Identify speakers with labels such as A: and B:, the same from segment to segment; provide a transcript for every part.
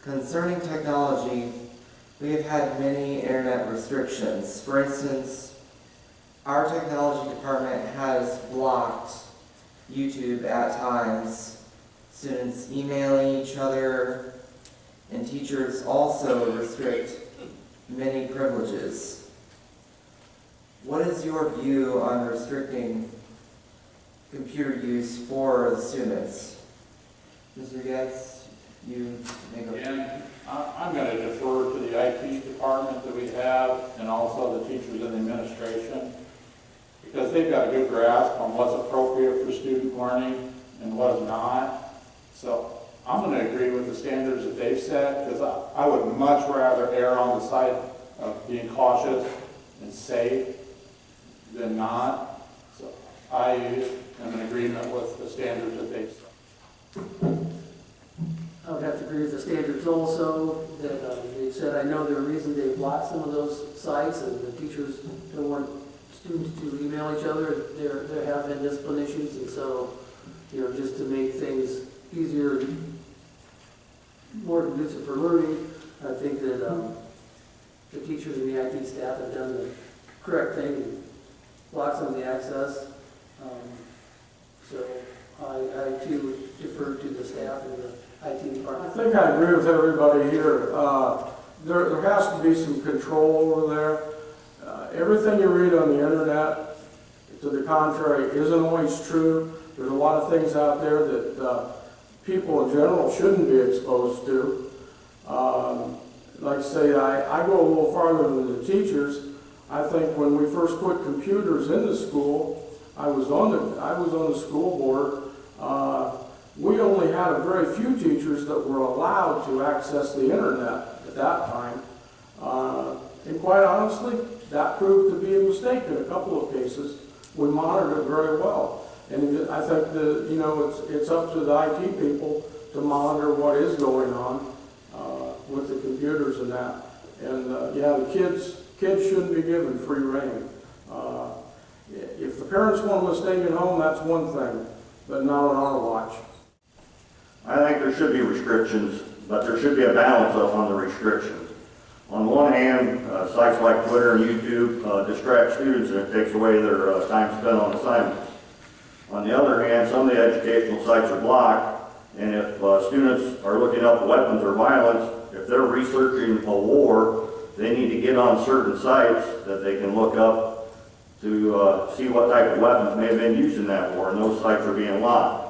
A: Concerning technology, we have had many internet restrictions. For instance, our technology department has blocked YouTube at times, students emailing each other, and teachers also restrict many privileges. What is your view on restricting computer use for the students? Mr. Getz, you make a...
B: And I'm going to defer to the IT department that we have and also the teachers and the administration, because they've got a good grasp on what's appropriate for student learning and what is not. So I'm going to agree with the standards that they've set, because I would much rather err on the side of being cautious and safe than not. So I am in agreement with the standards that they've set.
C: I would have to agree with the standards also, that they said, I know there are reasons they blocked some of those sites, and the teachers don't want students to email each other. There have been discipline issues, and so, just to make things easier and more conducive for learning, I think that the teachers and the IT staff have done the correct thing and blocked some of the access. So I too defer to the staff and the IT department.
D: I think I agree with everybody here. There has to be some control over there. Everything you read on the internet, to the contrary, isn't always true. There's a lot of things out there that people in general shouldn't be exposed to. Like I say, I go a little farther than the teachers. I think when we first put computers in the school, I was on the school board. We only had a very few teachers that were allowed to access the internet at that time. And quite honestly, that proved to be a mistake in a couple of cases. We monitored it very well. And I think that, it's up to the IT people to monitor what is going on with the computers and that. And the kids shouldn't be given free rein. If the parents want them to stay at home, that's one thing, but not on our watch.
E: I think there should be restrictions, but there should be a balance up on the restrictions. On one hand, sites like Twitter and YouTube distract students and it takes away their time spent on assignments. On the other hand, some of the educational sites are blocked, and if students are looking up weapons or violence, if they're researching a war, they need to get on certain sites that they can look up to see what type of weapons may have been used in that war, and those sites are being locked.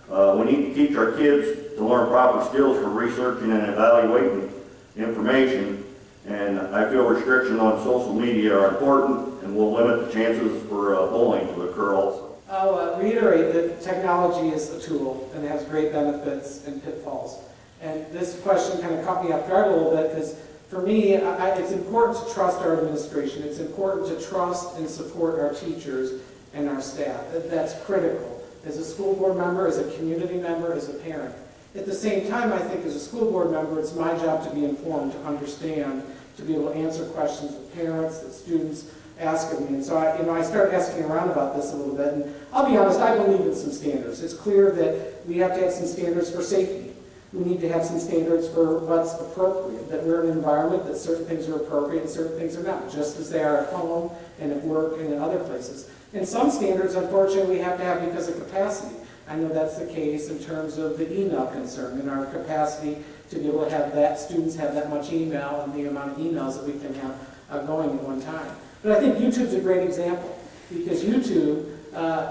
E: We need to teach our kids to learn proper skills for researching and evaluating information, and I feel restrictions on social media are important and will limit the chances for bullying to occur also.
F: I'll reiterate that technology is a tool and it has great benefits and pitfalls. And this question kind of caught me off guard a little bit, because for me, it's important to trust our administration. It's important to trust and support our teachers and our staff. That's critical. As a school board member, as a community member, as a parent. At the same time, I think as a school board member, it's my job to be informed, to understand, to be able to answer questions that parents, that students ask of me. And so I started asking around about this a little bit, and I'll be honest, I believe in some standards. It's clear that we have to have some standards for safety. We need to have some standards for what's appropriate, that we're in an environment that certain things are appropriate and certain things are not, just as they are at home and at work and in other places. And some standards, unfortunately, we have to have because of capacity. I know that's the case in terms of the email concern and our capacity to be able to have that, students have that much email and the amount of emails that we can have going at one time. But I think YouTube's a great example, because YouTube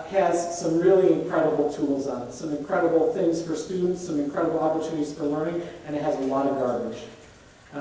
F: has some really incredible tools on it, some incredible things for students, some incredible opportunities for learning, and it has a lot of garbage.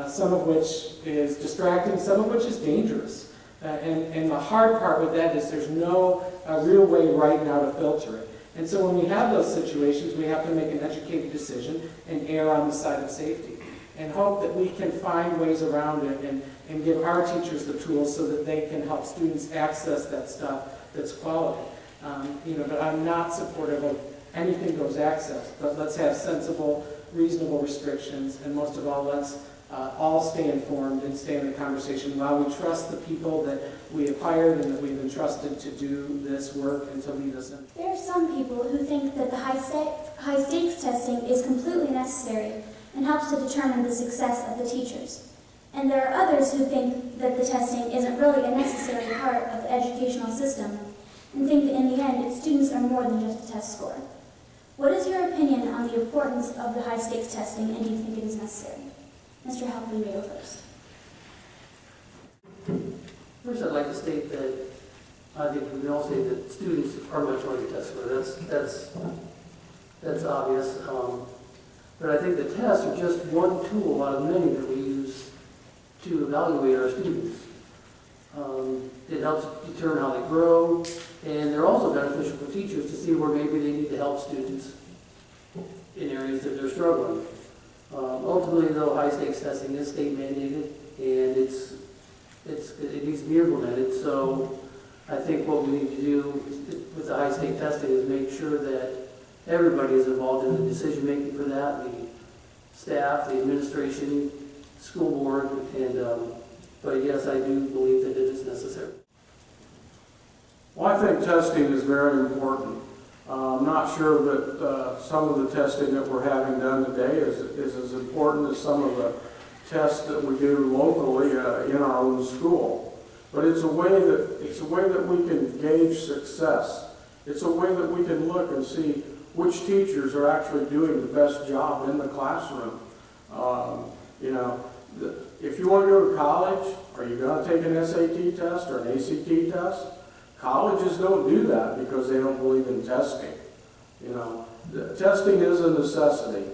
F: Some of which is distracting, some of which is dangerous. And the hard part with that is there's no real way right now to filter it. And so when we have those situations, we have to make an educated decision and err on the side of safety, and hope that we can find ways around it and give our teachers the tools so that they can help students access that stuff that's quality. But I'm not supportive of anything goes access, but let's have sensible, reasonable restrictions, and most of all, let's all stay informed and stay in the conversation while we trust the people that we have hired and that we've entrusted to do this work and to lead us in.
G: There are some people who think that the high stakes testing is completely necessary and helps to determine the success of the teachers. And there are others who think that the testing isn't really a necessary part of the educational system and think that in the end, students are more than just a test score. What is your opinion on the importance of the high-stakes testing, and do you think it is necessary? Mr. Helpley, you may go first.
C: First, I'd like to state that I think we can all say that students are much more than test score. That's obvious. But I think the tests are just one tool out of many that we use to evaluate our students. It helps determine how they grow, and they're also beneficial for teachers to see where maybe they need to help students in areas that they're struggling. Ultimately, though, high-stakes testing is state mandated, and it needs to be implemented. So I think what we need to do with the high-stake testing is make sure that everybody is involved in the decision-making for that, the staff, the administration, school board, and but yes, I do believe that it is necessary.
D: Well, I think testing is very important. I'm not sure that some of the testing that we're having done today is as important as some of the tests that we do locally in our own school. But it's a way that we can gauge success. It's a way that we can look and see which teachers are actually doing the best job in the classroom. If you want to go to college, are you going to take an SAT test or an ACT test? Colleges don't do that because they don't believe in testing. Testing is a necessity.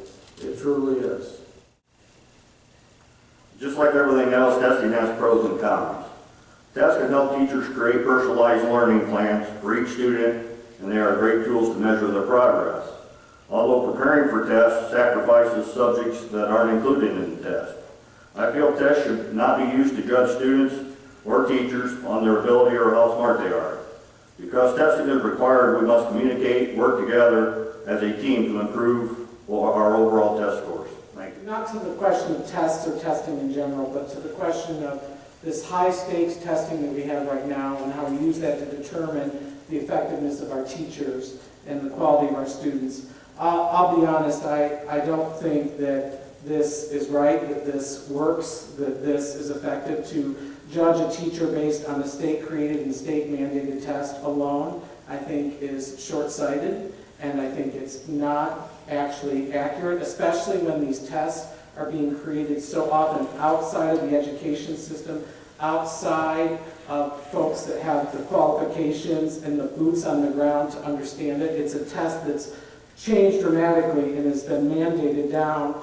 D: It truly is.
E: Just like everything else, testing has pros and cons. Tests can help teachers create personalized learning plans for each student, and they are great tools to measure their progress. Although preparing for tests sacrifices subjects that aren't included in the test. I feel tests should not be used to judge students or teachers on their ability or how smart they are. Because testing is required, we must communicate, work together as a team to improve our overall test scores. Thank you.
F: Not to the question of tests or testing in general, but to the question of this high-stakes testing that we have right now and how we use that to determine the effectiveness of our teachers and the quality of our students. I'll be honest, I don't think that this is right, that this works, that this is effective to judge a teacher based on a state-created and state-mandated test alone. I think is short-sighted, and I think it's not actually accurate, especially when these tests are being created so often outside of the education system, outside of folks that have the qualifications and the boots on the ground to understand it. It's a test that's changed dramatically and has been mandated down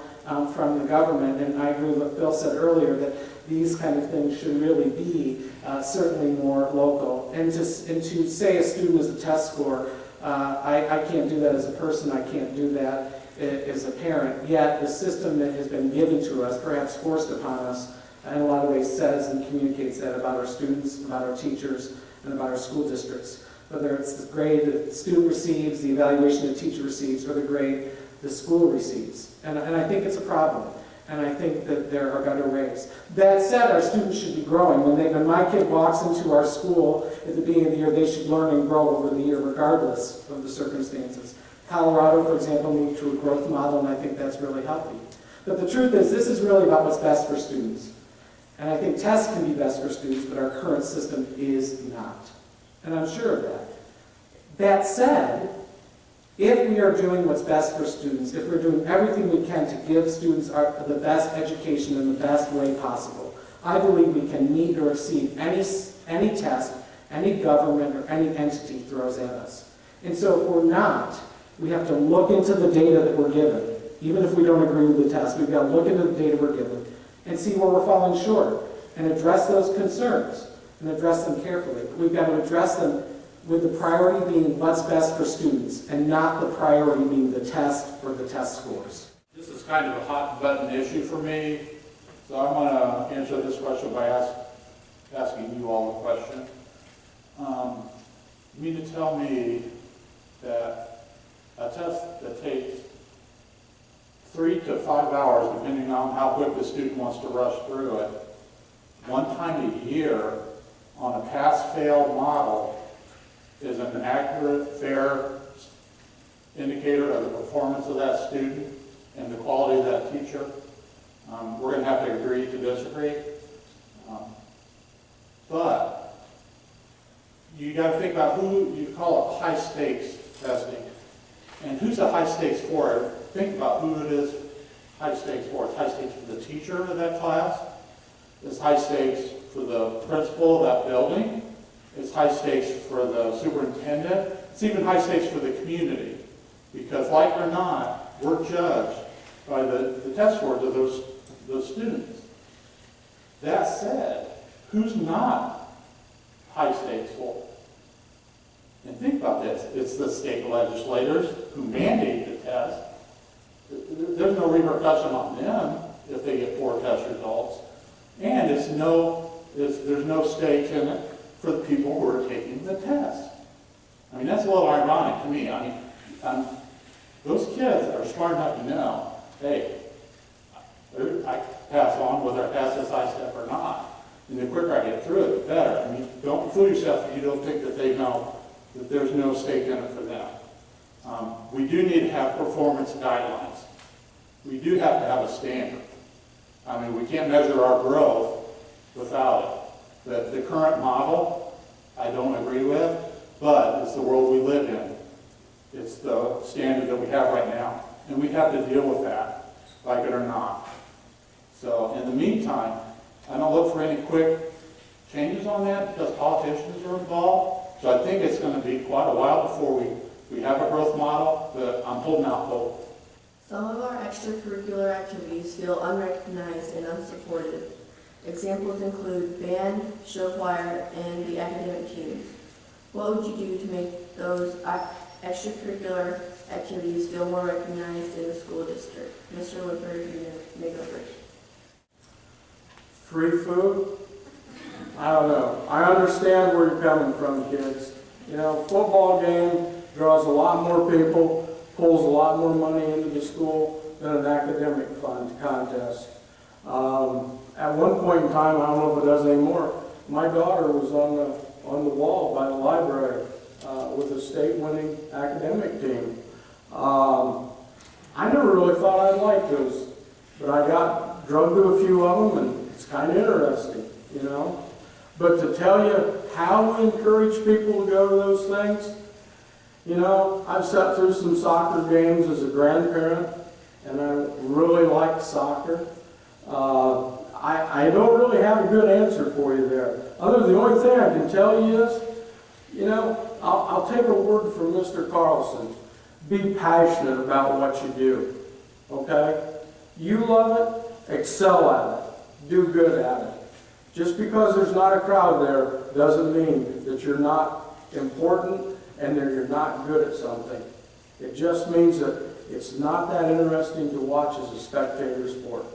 F: from the government, and I agree with what Phil said earlier, that these kind of things should really be certainly more local. And to say a student is a test score, I can't do that as a person, I can't do that as a parent, yet the system that has been given to us, perhaps forced upon us, in a lot of ways says and communicates that about our students, about our teachers, and about our school districts. Whether it's the grade that the student receives, the evaluation the teacher receives, or the grade the school receives. And I think it's a problem. And I think that there are better ways. That said, our students should be growing. When my kid walks into our school at the beginning of the year, they should learn and grow over the year regardless of the circumstances. Colorado, for example, moved to a growth model, and I think that's really healthy. But the truth is, this is really about what's best for students. And I think tests can be best for students, but our current system is not. And I'm sure of that. That said, if we are doing what's best for students, if we're doing everything we can to give students the best education in the best way possible, I believe we can meet or exceed any test, any government, or any entity throws at us. And so if we're not, we have to look into the data that we're given. Even if we don't agree with the test, we've got to look into the data we're given and see where we're falling short and address those concerns and address them carefully. We've got to address them with the priority being what's best for students and not the priority being the test or the test scores.
B: This is kind of a hot button issue for me, so I'm going to answer this question by asking you all a question. You mean to tell me that a test that takes 3 to 5 hours, depending on how quick the student wants to rush through it, one time a year on a pass-fail model is an accurate, fair indicator of the performance of that student, and the quality of that teacher. We're going to have to agree to disagree. But you got to think about who you call it high stakes testing. And who's the high stakes for? Think about who it is high stakes for. It's high stakes for the teacher of that class. It's high stakes for the principal of that building. It's high stakes for the superintendent. It's even high stakes for the community. Because like it or not, we're judged by the test scores of those students. That said, who's not high stakes for? And think about this. It's the state legislators who mandate the test. There's no repercussion on them if they get poor test results. And there's no stakes in it for the people who are taking the test. I mean, that's a little ironic to me. I mean, those kids are smart enough to know, hey, I pass on whether I pass this I-step or not. And the quicker I get through it, the better. I mean, don't fool yourself if you don't think that they know that there's no stake in it for them. We do need to have performance guidelines. We do have to have a standard. I mean, we can't measure our growth without it. The current model, I don't agree with, but it's the world we live in. It's the standard that we have right now, and we have to deal with that, like it or not. So in the meantime, I don't look for any quick changes on that because politicians are involved. So I think it's going to be quite a while before we have a growth model, but I'm holding out hope.
H: Some of our extracurricular activities feel unrecognized and unsupported. Examples include band, show choir, and the academic teams. What would you do to make those extracurricular activities feel more recognized in the school district? Mr. Woodford, you may go first.
D: Free food? I don't know. I understand where you're coming from, kids. You know, football game draws a lot more people, pulls a lot more money into the school than an academic fund contest. At one point in time, I don't know if it does anymore, my daughter was on the wall by the library with a state-winning academic team. I never really thought I'd like those, but I got drugged to a few of them, and it's kind of interesting, you know. But to tell you how we encourage people to go to those things, you know, I've sat through some soccer games as a grandparent, and I really like soccer. I don't really have a good answer for you there. The only thing I can tell you is, you know, I'll take a word from Mr. Carlson. Be passionate about what you do, okay? You love it, excel at it, do good at it. Just because there's not a crowd there doesn't mean that you're not important and that you're not good at something. It just means that it's not that interesting to watch as a spectator sport.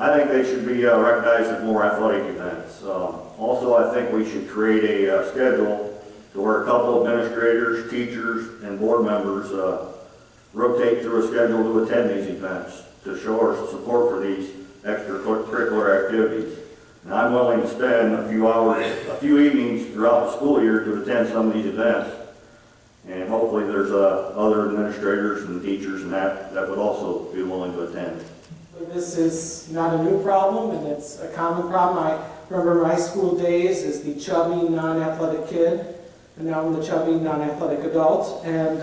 E: I think they should be recognized at more athletic events. Also, I think we should create a schedule to where a couple administrators, teachers, and board members rotate through a schedule to attend these events to show our support for these extracurricular activities. And I'm willing to spend a few hours, a few evenings throughout the school year to attend some of these events. And hopefully there's other administrators and teachers and that would also be willing to attend.
F: This is not a new problem, and it's a common problem. I remember my school days as the chubby, non-athletic kid, and now I'm the chubby, non-athletic adult. And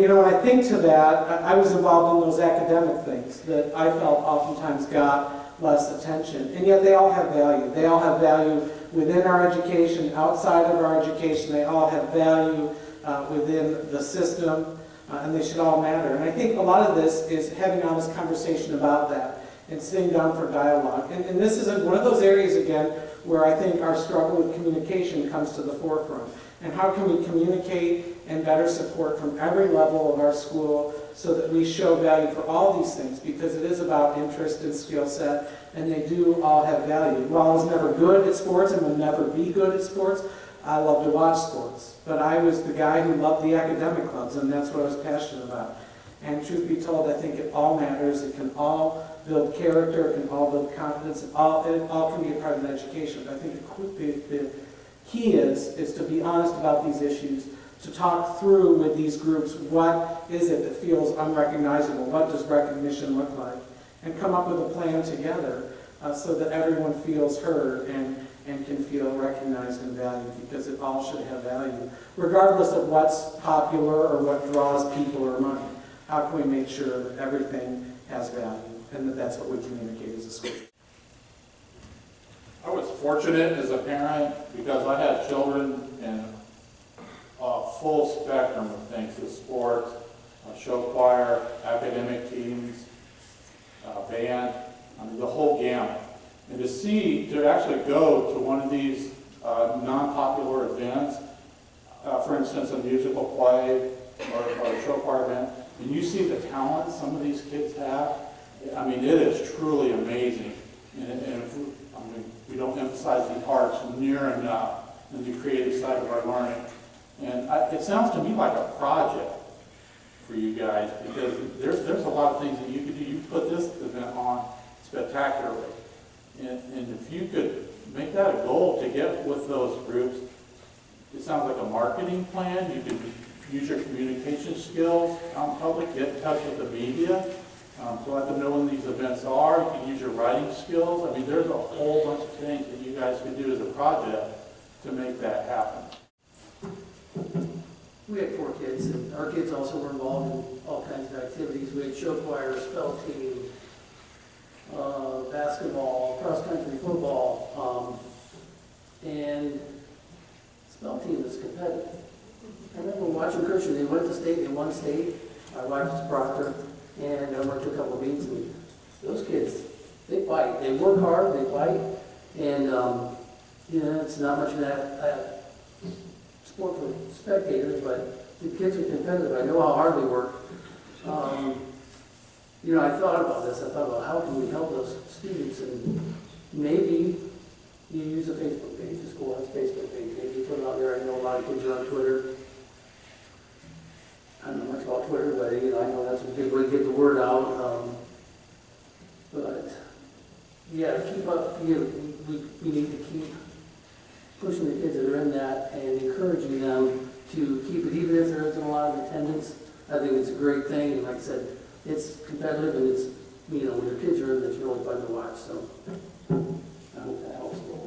F: you know, when I think to that, I was involved in those academic things that I felt oftentimes got less attention. And yet they all have value. They all have value within our education, outside of our education. They all have value within the system. And they should all matter. And I think a lot of this is having honest conversation about that and sitting down for dialogue. And this is one of those areas, again, where I think our struggle with communication comes to the forefront. And how can we communicate and better support from every level of our school so that we show value for all these things, because it is about interest and skill set, and they do all have value. While I was never good at sports and will never be good at sports, I love to watch sports, but I was the guy who loved the academic clubs, and that's what I was passionate about. And truth be told, I think it all matters. It can all build character, it can all build confidence, it all can be a part of an education. But I think the key is to be honest about these issues, to talk through with these groups, what is it that feels unrecognizable? What does recognition look like? And come up with a plan together so that everyone feels heard and can feel recognized and valued, because it all should have value, regardless of what's popular or what draws people or money. How can we make sure that everything has value and that that's what we communicate as a school?
B: I was fortunate as a parent because I had children in a full spectrum of things, the sports, show choir, academic teams, band, I mean, the whole gamut. And to actually go to one of these non-popular events, for instance, a musical play or a show choir event, and you see the talent some of these kids have, I mean, it is truly amazing. And we don't emphasize the arts near enough in the creative side of our learning. And it sounds to me like a project for you guys, because there's a lot of things that you could do. You put this event on spectacularly. And if you could make that a goal to get with those groups, it sounds like a marketing plan. You can use your communication skills out in public, get in touch with the media, to let them know when these events are. You can use your writing skills. I mean, there's a whole bunch of things that you guys can do as a project to make that happen.
C: We had 4 kids, and our kids also were involved in all kinds of activities. We had show choir, spell team, basketball, cross-country football, and spell team was competitive. I remember watching Christian, they went to state, they won state. My wife was proctor, and I went to a couple of meetings, and those kids, they fight. They work hard, they fight, and, it's not much of that sport for spectators, but the kids are competitive. I know how hard they work. I thought about this. I thought about how can we help those students, and maybe you use a Facebook page. The school has a Facebook page. Maybe you put it out there. I know a lot of kids are on Twitter. I don't know much about Twitter, but I know that's a good way to get the word out. But yeah, keep up. We need to keep pushing the kids that are in that and encouraging them to keep it, even if there isn't a lot of attendance. I think it's a great thing, and like I said, it's competitive, and it's, when your kids are in, it's really fun to watch, so I hope that helps a little.